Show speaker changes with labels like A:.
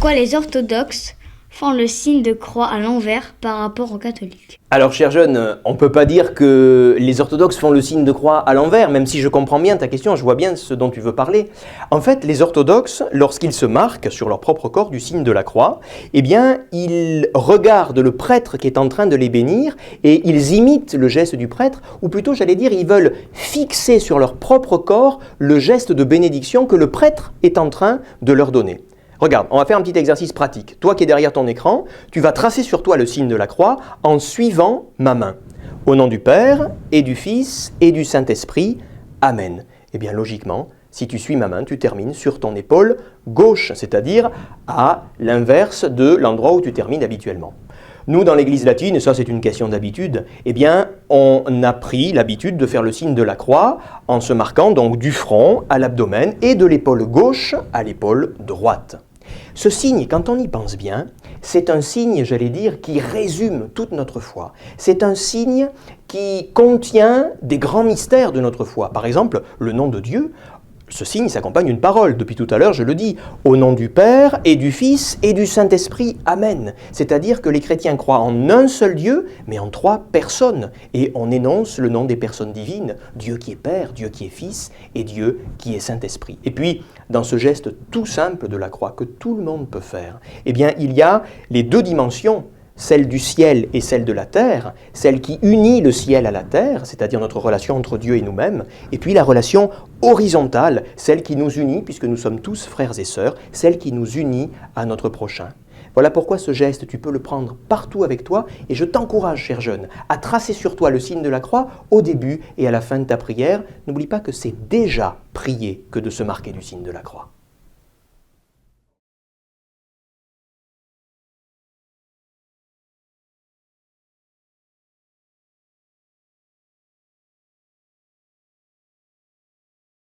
A: Pourquoi les orthodoxes font le signe de croix à l'envers par rapport aux catholiques?
B: Alors, cher jeune, on ne peut pas dire que les orthodoxes font le signe de croix à l'envers, même si je comprends bien ta question, je vois bien ce dont tu veux parler. En fait, les orthodoxes, lorsqu'ils se marquent sur leur propre corps du signe de la croix, eh bien, ils regardent le prêtre qui est en train de les bénir et ils imitent le geste du prêtre, ou plutôt, j'allais dire, ils veulent fixer sur leur propre corps le geste de bénédiction que le prêtre est en train de leur donner. Regarde, on va faire un petit exercice pratique. Toi qui es derrière ton écran, tu vas tracer sur toi le signe de la croix en suivant ma main. Au nom du Père et du Fils et du Saint-Esprit, Amen. Eh bien logiquement, si tu suis ma main, tu termines sur ton épaule gauche, c'est-à-dire à l'inverse de l'endroit où tu termines habituellement. Nous, dans l'Église latine, et ça c'est une question d'habitude, eh bien, on a pris l'habitude de faire le signe de la croix en se marquant donc du front à l'abdomen et de l'épaule gauche à l'épaule droite. Ce signe, quand on y pense bien, c'est un signe, j'allais dire, qui résume toute notre foi. C'est un signe qui contient des grands mystères de notre foi. Par exemple, le nom de Dieu. Ce signe s'accompagne d'une parole. Depuis tout à l'heure, je le dis. Au nom du Père et du Fils et du Saint-Esprit. Amen. C'est-à-dire que les chrétiens croient en un seul Dieu, mais en trois personnes. Et on énonce le nom des personnes divines. Dieu qui est Père, Dieu qui est Fils et Dieu qui est Saint-Esprit. Et puis, dans ce geste tout simple de la croix que tout le monde peut faire, eh bien, il y a les deux dimensions, celle du ciel et celle de la terre, celle qui unit le ciel à la terre, c'est-à-dire notre relation entre Dieu et nous-mêmes, et puis la relation horizontale, celle qui nous unit, puisque nous sommes tous frères et sœurs, celle qui nous unit à notre prochain. Voilà pourquoi ce geste, tu peux le prendre partout avec toi, et je t'encourage, cher jeune, à tracer sur toi le signe de la croix au début et à la fin de ta prière. N'oublie pas que c'est déjà prier que de se marquer du signe de la croix.